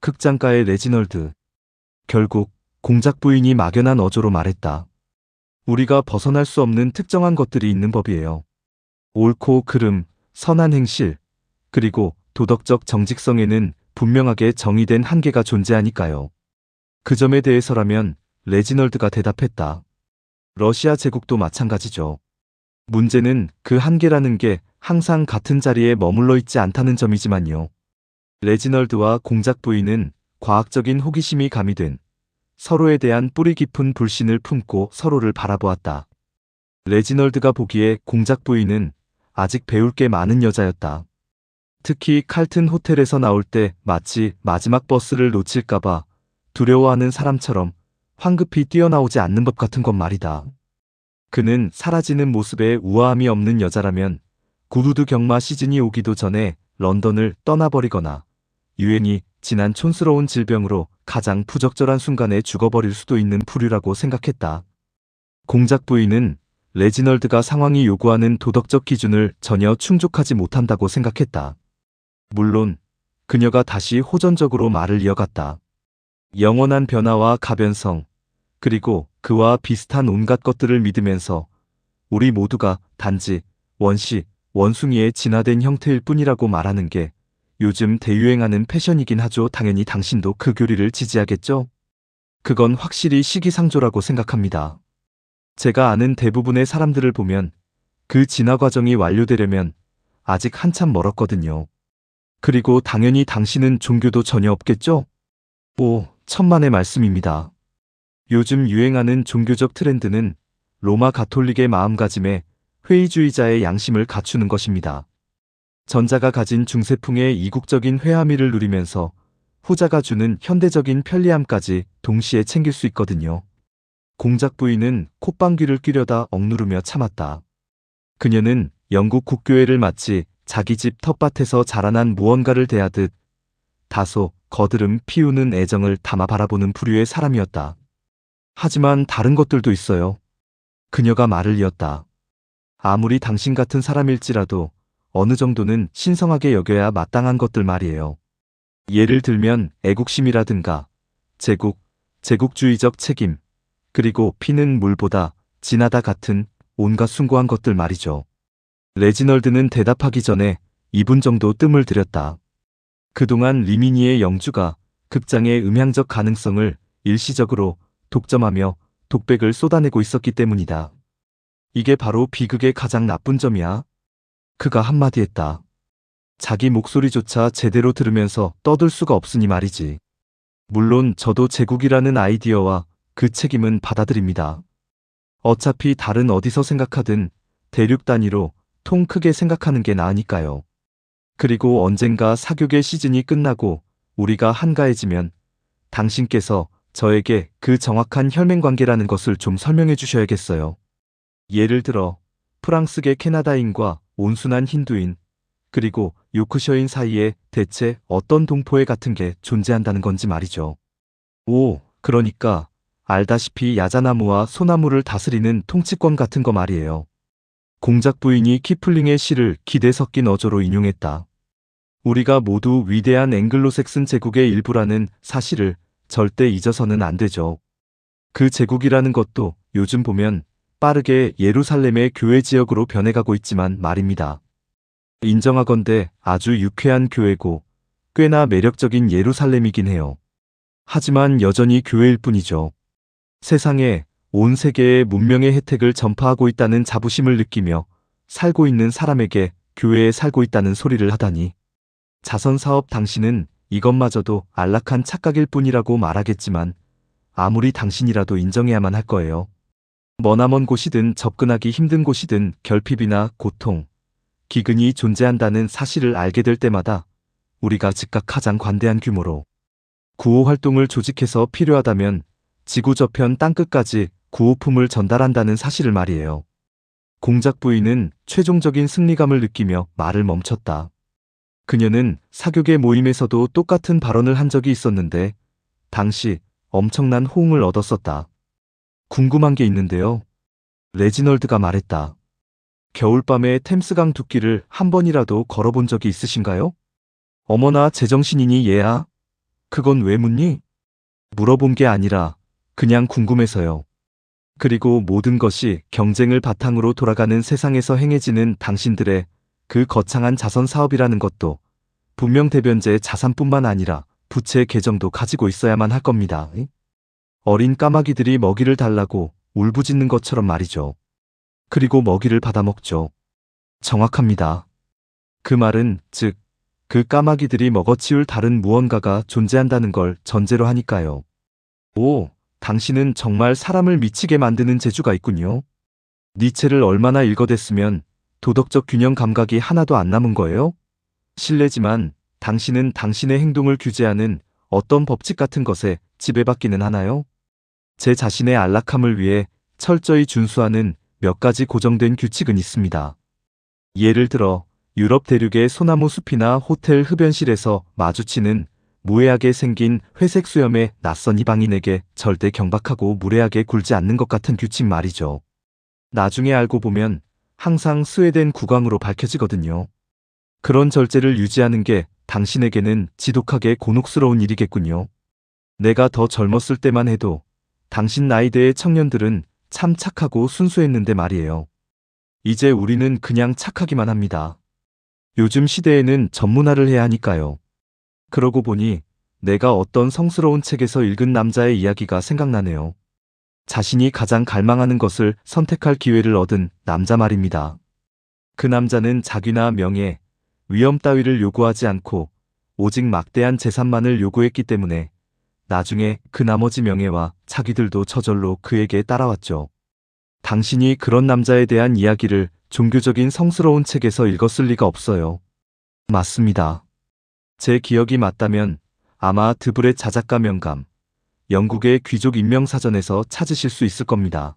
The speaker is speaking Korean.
극장가의 레지널드. 결국 공작 부인이 막연한 어조로 말했다. 우리가 벗어날 수 없는 특정한 것들이 있는 법이에요. 옳고 그름, 선한 행실, 그리고 도덕적 정직성에는 분명하게 정의된 한계가 존재하니까요. 그 점에 대해서라면 레지널드가 대답했다. 러시아 제국도 마찬가지죠. 문제는 그 한계라는 게 항상 같은 자리에 머물러 있지 않다는 점이지만요. 레지널드와 공작 부인은 과학적인 호기심이 가미된 서로에 대한 뿌리 깊은 불신을 품고 서로를 바라보았다. 레지널드가 보기에 공작 부인은 아직 배울 게 많은 여자였다. 특히 칼튼 호텔에서 나올 때 마치 마지막 버스를 놓칠까봐 두려워하는 사람처럼 황급히 뛰어나오지 않는 법 같은 것 말이다. 그는 사라지는 모습에 우아함이 없는 여자라면 구두드 경마 시즌이 오기도 전에 런던을 떠나버리거나 유행이 지난 촌스러운 질병으로 가장 부적절한 순간에 죽어버릴 수도 있는 부류라고 생각했다. 공작 부인은 레지널드가 상황이 요구하는 도덕적 기준을 전혀 충족하지 못한다고 생각했다. 물론 그녀가 다시 호전적으로 말을 이어갔다. 영원한 변화와 가변성, 그리고 그와 비슷한 온갖 것들을 믿으면서 우리 모두가 단지 원시, 원숭이의 진화된 형태일 뿐이라고 말하는 게 요즘 대유행하는 패션이긴 하죠. 당연히 당신도 그 교리를 지지하겠죠? 그건 확실히 시기상조라고 생각합니다. 제가 아는 대부분의 사람들을 보면 그 진화 과정이 완료되려면 아직 한참 멀었거든요. 그리고 당연히 당신은 종교도 전혀 없겠죠? 오, 천만의 말씀입니다. 요즘 유행하는 종교적 트렌드는 로마 가톨릭의 마음가짐에 회의주의자의 양심을 갖추는 것입니다. 전자가 가진 중세풍의 이국적인 회화미를 누리면서 후자가 주는 현대적인 편리함까지 동시에 챙길 수 있거든요. 공작 부인은 콧방귀를 뀌려다 억누르며 참았다. 그녀는 영국 국교회를 마치 자기 집 텃밭에서 자라난 무언가를 대하듯 다소 거드름 피우는 애정을 담아 바라보는 부류의 사람이었다. 하지만 다른 것들도 있어요. 그녀가 말을 이었다. 아무리 당신 같은 사람일지라도 어느 정도는 신성하게 여겨야 마땅한 것들 말이에요. 예를 들면 애국심이라든가 제국주의적 책임, 그리고 피는 물보다 진하다 같은 온갖 숭고한 것들 말이죠. 레지널드는 대답하기 전에 2분 정도 뜸을 들였다. 그동안 리미니의 영주가 극장의 음향적 가능성을 일시적으로 독점하며 독백을 쏟아내고 있었기 때문이다. 이게 바로 비극의 가장 나쁜 점이야. 그가 한마디 했다. 자기 목소리조차 제대로 들으면서 떠들 수가 없으니 말이지. 물론 저도 제국이라는 아이디어와 그 책임은 받아들입니다. 어차피 다른 어디서 생각하든 대륙 단위로 통 크게 생각하는 게 나으니까요. 그리고 언젠가 사교계 시즌이 끝나고 우리가 한가해지면 당신께서 저에게 그 정확한 혈맹관계라는 것을 좀 설명해 주셔야겠어요. 예를 들어 프랑스계 캐나다인과 온순한 힌두인, 그리고 요크셔인 사이에 대체 어떤 동포애 같은 게 존재한다는 건지 말이죠. 오, 그러니까 알다시피 야자나무와 소나무를 다스리는 통치권 같은 거 말이에요. 공작 부인이 키플링의 시를 기대 섞인 어조로 인용했다. 우리가 모두 위대한 앵글로색슨 제국의 일부라는 사실을 절대 잊어서는 안 되죠. 그 제국이라는 것도 요즘 보면 빠르게 예루살렘의 교회 지역으로 변해가고 있지만 말입니다. 인정하건대 아주 유쾌한 교회고 꽤나 매력적인 예루살렘이긴 해요. 하지만 여전히 교회일 뿐이죠. 세상에 온 세계의 문명의 혜택을 전파하고 있다는 자부심을 느끼며 살고 있는 사람에게 교회에 살고 있다는 소리를 하다니. 자선사업 당신은 이것마저도 안락한 착각일 뿐이라고 말하겠지만 아무리 당신이라도 인정해야만 할 거예요. 머나먼 곳이든 접근하기 힘든 곳이든 결핍이나 고통, 기근이 존재한다는 사실을 알게 될 때마다 우리가 즉각 가장 관대한 규모로 구호 활동을 조직해서 필요하다면 지구 저편 땅끝까지 구호품을 전달한다는 사실을 말이에요. 공작 부인은 최종적인 승리감을 느끼며 말을 멈췄다. 그녀는 사교계 모임에서도 똑같은 발언을 한 적이 있었는데 당시 엄청난 호응을 얻었었다. 궁금한 게 있는데요. 레지널드가 말했다. 겨울밤에 템스강 둑길을 한 번이라도 걸어본 적이 있으신가요? 어머나 제정신이니 얘야. 그건 왜 묻니? 물어본 게 아니라 그냥 궁금해서요. 그리고 모든 것이 경쟁을 바탕으로 돌아가는 세상에서 행해지는 당신들의 그 거창한 자선 사업이라는 것도 분명 대변자의 자산뿐만 아니라 부채 계정도 가지고 있어야만 할 겁니다. 어린 까마귀들이 먹이를 달라고 울부짖는 것처럼 말이죠. 그리고 먹이를 받아먹죠. 정확합니다. 그 말은 즉, 그 까마귀들이 먹어치울 다른 무언가가 존재한다는 걸 전제로 하니까요. 오, 당신은 정말 사람을 미치게 만드는 재주가 있군요. 니체를 얼마나 읽어댔으면 도덕적 균형 감각이 하나도 안 남은 거예요? 실례지만 당신은 당신의 행동을 규제하는 어떤 법칙 같은 것에 지배받기는 하나요? 제 자신의 안락함을 위해 철저히 준수하는 몇 가지 고정된 규칙은 있습니다. 예를 들어 유럽 대륙의 소나무 숲이나 호텔 흡연실에서 마주치는 무해하게 생긴 회색 수염의 낯선 이방인에게 절대 경박하고 무례하게 굴지 않는 것 같은 규칙 말이죠. 나중에 알고 보면 항상 스웨덴 국왕으로 밝혀지거든요. 그런 절제를 유지하는 게 당신에게는 지독하게 곤혹스러운 일이겠군요. 내가 더 젊었을 때만 해도 당신 나이대의 청년들은 참 착하고 순수했는데 말이에요. 이제 우리는 그냥 착하기만 합니다. 요즘 시대에는 전문화를 해야 하니까요. 그러고 보니 내가 어떤 성스러운 책에서 읽은 남자의 이야기가 생각나네요. 자신이 가장 갈망하는 것을 선택할 기회를 얻은 남자 말입니다. 그 남자는 자기나 명예, 위엄 따위를 요구하지 않고 오직 막대한 재산만을 요구했기 때문에 나중에 그 나머지 명예와 자기들도 저절로 그에게 따라왔죠. 당신이 그런 남자에 대한 이야기를 종교적인 성스러운 책에서 읽었을 리가 없어요. 맞습니다. 제 기억이 맞다면 아마 드브렛 자작가 명감, 영국의 귀족 인명사전에서 찾으실 수 있을 겁니다.